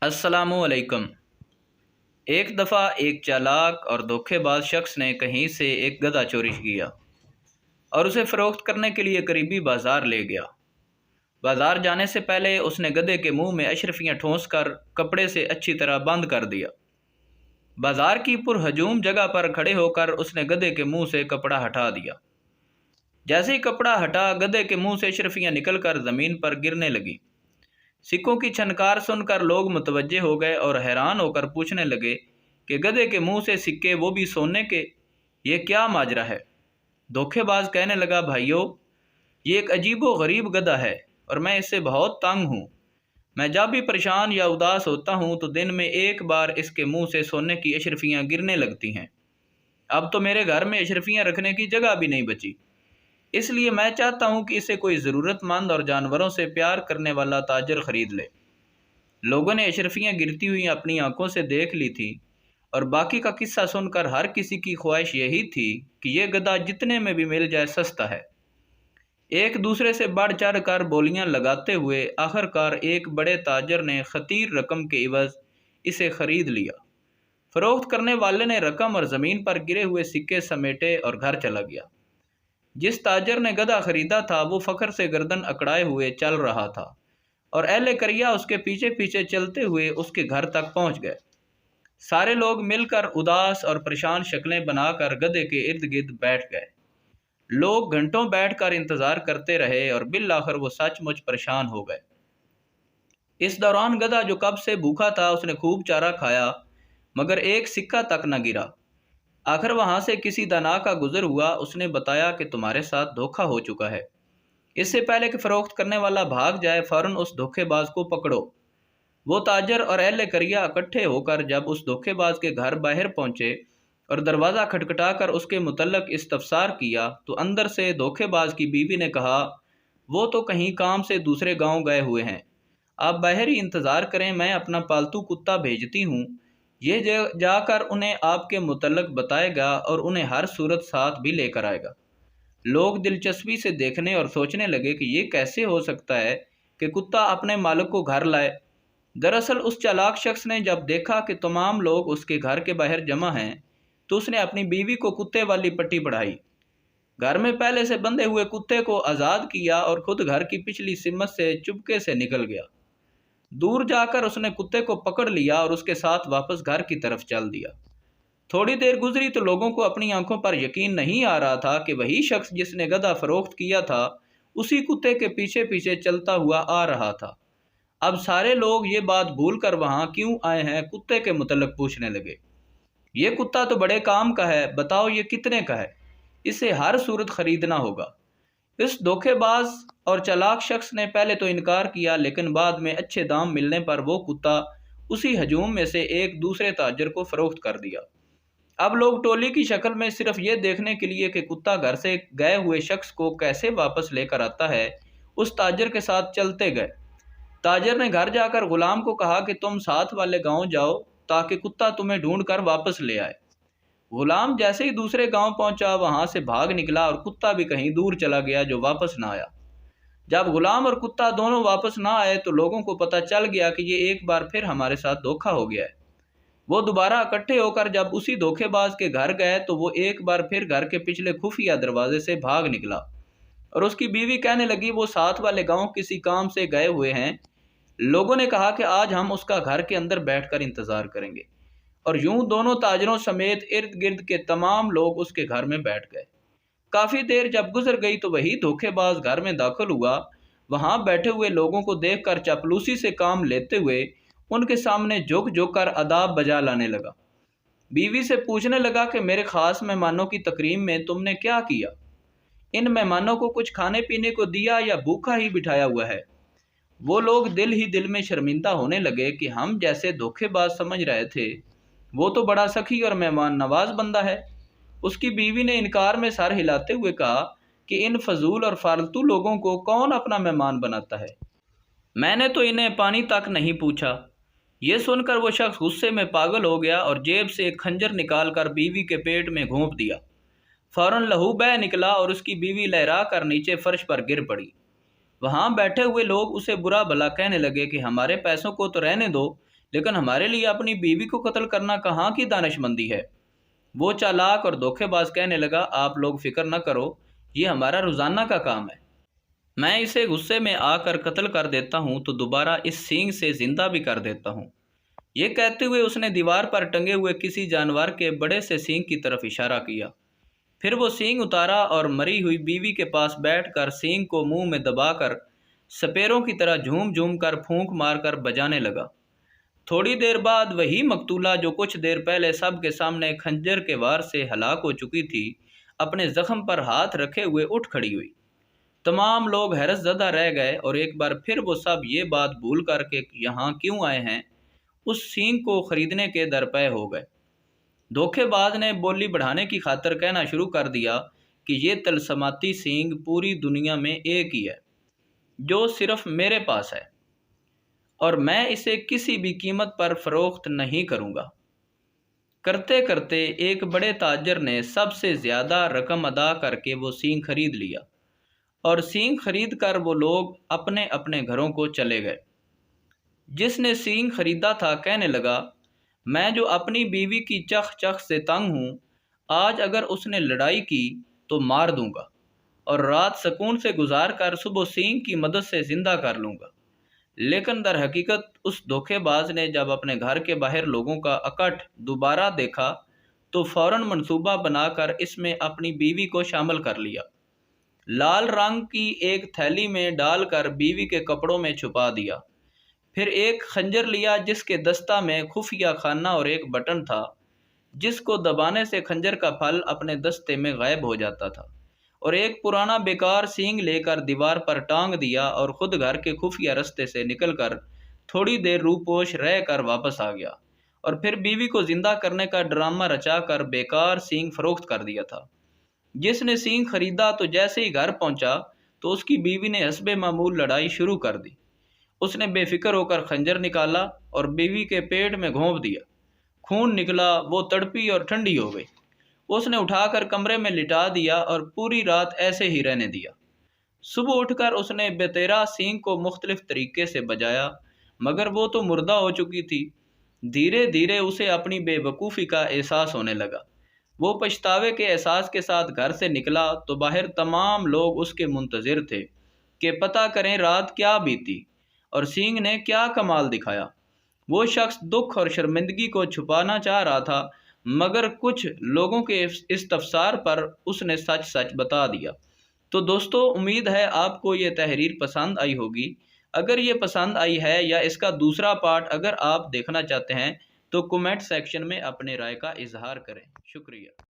अस्सलामु अलैकुम। एक दफ़ा एक चालाक और धोखेबाज शख्स ने कहीं से एक गधा चोरी किया और उसे फ़रोख्त करने के लिए करीबी बाज़ार ले गया। बाज़ार जाने से पहले उसने गधे के मुंह में अशरफियाँ ठोंस कर कपड़े से अच्छी तरह बंद कर दिया। बाज़ार की पुरहजूम जगह पर खड़े होकर उसने गधे के मुंह से कपड़ा हटा दिया। जैसे ही कपड़ा हटा, गधे के मुंह से अशरफियाँ निकल कर ज़मीन पर गिरने लगीं। सिक्कों की छनकार सुनकर लोग मुतवज्जे हो गए और हैरान होकर पूछने लगे कि गधे के मुंह से सिक्के, वो भी सोने के, ये क्या माजरा है। धोखेबाज कहने लगा, भाइयों, ये एक अजीबो गरीब गधा है और मैं इससे बहुत तंग हूँ। मैं जब भी परेशान या उदास होता हूँ तो दिन में एक बार इसके मुंह से सोने की अशरफियाँ गिरने लगती हैं। अब तो मेरे घर में अशरफियाँ रखने की जगह भी नहीं बची, इसलिए मैं चाहता हूँ कि इसे कोई ज़रूरतमंद और जानवरों से प्यार करने वाला ताजर ख़रीद ले। लोगों ने अशरफियाँ गिरती हुई अपनी आंखों से देख ली थी और बाकी का किस्सा सुनकर हर किसी की ख्वाहिश यही थी कि यह गधा जितने में भी मिल जाए सस्ता है। एक दूसरे से बढ़ चढ़ कर बोलियां लगाते हुए आखिरकार एक बड़े ताजर ने खतीर रकम के इवज़ इसे ख़रीद लिया। फ़रोख्त करने वाले ने रकम और ज़मीन पर गिरे हुए सिक्के समेटे और घर चला गया। जिस ताजर ने गधा खरीदा था वो फ़ख्र से गर्दन अकड़ाए हुए चल रहा था और अहले करिया उसके पीछे पीछे चलते हुए उसके घर तक पहुंच गए। सारे लोग मिलकर उदास और परेशान शक्लें बनाकर गधे के इर्द गिर्द बैठ गए। लोग घंटों बैठकर इंतज़ार करते रहे और बिल आखिर वो सचमुच परेशान हो गए। इस दौरान गधा, जो कब से भूखा था, उसने खूब चारा खाया मगर एक सिक्का तक न गिरा। आखिर वहाँ से किसी दाना का गुजर हुआ। उसने बताया कि तुम्हारे साथ धोखा हो चुका है। इससे पहले कि फ़रोख्त करने वाला भाग जाए, फ़ौरन उस धोखेबाज को पकड़ो। वो ताजर और अहले करिया इकट्ठे होकर जब उस धोखेबाज के घर बाहर पहुँचे और दरवाज़ा खटखटाकर उसके मुतल्लक इस्तफसार किया तो अंदर से धोखेबाज की बीवी ने कहा, वो तो कहीं काम से दूसरे गांव गए हुए हैं, आप बाहर ही इंतज़ार करें, मैं अपना पालतू कुत्ता भेजती हूँ, ये जाकर उन्हें आपके मुतल्लक बताएगा और उन्हें हर सूरत साथ भी लेकर आएगा। लोग दिलचस्पी से देखने और सोचने लगे कि ये कैसे हो सकता है कि कुत्ता अपने मालिक को घर लाए। दरअसल उस चालाक शख्स ने जब देखा कि तमाम लोग उसके घर के बाहर जमा हैं तो उसने अपनी बीवी को कुत्ते वाली पट्टी पढ़ाई, घर में पहले से बंधे हुए कुत्ते को आज़ाद किया और खुद घर की पिछली सिमत से चुपके से निकल गया। दूर जाकर उसने कुत्ते को पकड़ लिया और उसके साथ वापस घर की तरफ चल दिया। थोड़ी देर गुजरी तो लोगों को अपनी आंखों पर यकीन नहीं आ रहा था कि वही शख्स जिसने गधा फ़रोख्त किया था उसी कुत्ते के पीछे पीछे चलता हुआ आ रहा था। अब सारे लोग ये बात भूल कर वहाँ क्यों आए हैं कुत्ते के मुतल्लिक़ पूछने लगे। ये कुत्ता तो बड़े काम का है, बताओ ये कितने का है, इसे हर सूरत ख़रीदना होगा। इस धोखेबाज और चालाक शख्स ने पहले तो इनकार किया, लेकिन बाद में अच्छे दाम मिलने पर वो कुत्ता उसी हजूम में से एक दूसरे ताजर को फ़रोख्त कर दिया। अब लोग टोली की शक्ल में सिर्फ ये देखने के लिए कि कुत्ता घर से गए हुए शख्स को कैसे वापस लेकर आता है, उस ताजर के साथ चलते गए। ताजर ने घर जाकर गुलाम को कहा कि तुम साथ वाले गांव जाओ ताकि कुत्ता तुम्हें ढूंढ कर वापस ले आए। गुलाम जैसे ही दूसरे गांव पहुंचा, वहां से भाग निकला और कुत्ता भी कहीं दूर चला गया जो वापस ना आया। जब गुलाम और कुत्ता दोनों वापस ना आए तो लोगों को पता चल गया कि ये एक बार फिर हमारे साथ धोखा हो गया है। वो दोबारा इकट्ठे होकर जब उसी धोखेबाज के घर गए तो वो एक बार फिर घर के पिछले खुफिया दरवाजे से भाग निकला और उसकी बीवी कहने लगी, वो साथ वाले गांव किसी काम से गए हुए हैं। लोगों ने कहा कि आज हम उसका घर के अंदर बैठकर इंतज़ार करेंगे और यूं दोनों ताजरों समेत इर्द गिर्द के तमाम लोग उसके घर में बैठ गए। काफ़ी देर जब गुजर गई तो वही धोखेबाज घर में दाखिल हुआ। वहां बैठे हुए लोगों को देखकर चापलूसी से काम लेते हुए उनके सामने झुक झुक कर आदाब बजा लाने लगा। बीवी से पूछने लगा कि मेरे ख़ास मेहमानों की तकरीम में तुमने क्या किया? इन मेहमानों को कुछ खाने पीने को दिया या भूखा ही बिठाया हुआ है? वो लोग दिल ही दिल में शर्मिंदा होने लगे कि हम जैसे धोखेबाज समझ रहे थे, वो तो बड़ा सखी और मेहमान नवाज बंदा है। उसकी बीवी ने इनकार में सर हिलाते हुए कहा कि इन फजूल और फालतू लोगों को कौन अपना मेहमान बनाता है, मैंने तो इन्हें पानी तक नहीं पूछा। ये सुनकर वो शख्स गुस्से में पागल हो गया और जेब से एक खंजर निकालकर बीवी के पेट में घोंप दिया। फौरन लहू बह निकला और उसकी बीवी लहरा कर नीचे फर्श पर गिर पड़ी। वहाँ बैठे हुए लोग उसे बुरा भला कहने लगे कि हमारे पैसों को तो रहने दो, لیکن ہمارے لیے اپنی بیوی کو قتل کرنا کہاں کی دانش مندی ہے؟ وہ چالاک اور دھوکے باز کہنے لگا، آپ لوگ فکر نہ کرو، یہ ہمارا روزانہ کا کام ہے۔ میں اسے غصے میں آ کر قتل کر دیتا ہوں تو دوبارہ اس سینگ سے زندہ بھی کر دیتا ہوں۔ یہ کہتے ہوئے اس نے دیوار پر ٹنگے ہوئے کسی جانور کے بڑے سے سینگ کی طرف اشارہ کیا۔ پھر وہ سینگ اتارا اور مری ہوئی بیوی کے پاس بیٹھ کر سینگ کو منہ میں دبا کر سپیروں کی طرح جھوم جھوم کر پھونک مار کر بجانے لگا۔ تھوڑی دیر بعد وہی مقتولہ جو کچھ دیر پہلے سب کے سامنے خنجر کے وار سے ہلاک ہو چکی تھی، اپنے زخم پر ہاتھ رکھے ہوئے اٹھ کھڑی ہوئی۔ تمام لوگ حیرت زدہ رہ گئے اور ایک بار پھر وہ سب یہ بات بھول کر کہ یہاں کیوں آئے ہیں، اس سینگ کو خریدنے کے درپے ہو گئے۔ دھوکے باز نے بولی بڑھانے کی خاطر کہنا شروع کر دیا کہ یہ طلسماتی سینگ پوری دنیا میں ایک ہی ہے جو صرف میرے پاس ہے، اور میں اسے کسی بھی قیمت پر فروخت نہیں کروں گا۔ کرتے کرتے ایک بڑے تاجر نے سب سے زیادہ رقم ادا کر کے وہ سینگ خرید لیا، اور سینگ خرید کر وہ لوگ اپنے اپنے گھروں کو چلے گئے۔ جس نے سینگ خریدا تھا کہنے لگا، میں جو اپنی بیوی کی چخ چخ سے تنگ ہوں، آج اگر اس نے لڑائی کی تو مار دوں گا، اور رات سکون سے گزار کر صبح سینگ کی مدد سے زندہ کر لوں گا۔ لیکن در حقیقت اس دھوکے باز نے جب اپنے گھر کے باہر لوگوں کا اکٹھ دوبارہ دیکھا تو فوراً منصوبہ بنا کر اس میں اپنی بیوی کو شامل کر لیا۔ لال رنگ کی ایک تھیلی میں ڈال کر بیوی کے کپڑوں میں چھپا دیا۔ پھر ایک خنجر لیا جس کے دستہ میں خفیہ خانہ اور ایک بٹن تھا جس کو دبانے سے خنجر کا پھل اپنے دستے میں غائب ہو جاتا تھا، اور ایک پرانا بیکار سینگ لے کر دیوار پر ٹانگ دیا اور خود گھر کے خفیہ رستے سے نکل کر تھوڑی دیر روپوش رہ کر واپس آ گیا، اور پھر بیوی کو زندہ کرنے کا ڈرامہ رچا کر بیکار سینگ فروخت کر دیا تھا۔ جس نے سینگ خریدا تو جیسے ہی گھر پہنچا تو اس کی بیوی نے حسب معمول لڑائی شروع کر دی۔ اس نے بے فکر ہو کر خنجر نکالا اور بیوی کے پیٹ میں گھونپ دیا۔ خون نکلا، وہ تڑپی اور ٹھنڈی ہو گئی۔ اس نے اٹھا کر کمرے میں لٹا دیا اور پوری رات ایسے ہی رہنے دیا۔ صبح اٹھ کر اس نے بتیرہ سینگ کو مختلف طریقے سے بجایا، مگر وہ تو مردہ ہو چکی تھی۔ دھیرے دھیرے اسے اپنی بے وقوفی کا احساس ہونے لگا۔ وہ پچھتاوے کے احساس کے ساتھ گھر سے نکلا تو باہر تمام لوگ اس کے منتظر تھے کہ پتہ کریں رات کیا بیتی اور سینگ نے کیا کمال دکھایا۔ وہ شخص دکھ اور شرمندگی کو چھپانا چاہ رہا تھا، مگر کچھ لوگوں کے استفسار پر اس نے سچ سچ بتا دیا۔ تو دوستو، امید ہے آپ کو یہ تحریر پسند آئی ہوگی۔ اگر یہ پسند آئی ہے یا اس کا دوسرا پارٹ اگر آپ دیکھنا چاہتے ہیں تو کمنٹ سیکشن میں اپنے رائے کا اظہار کریں۔ شکریہ۔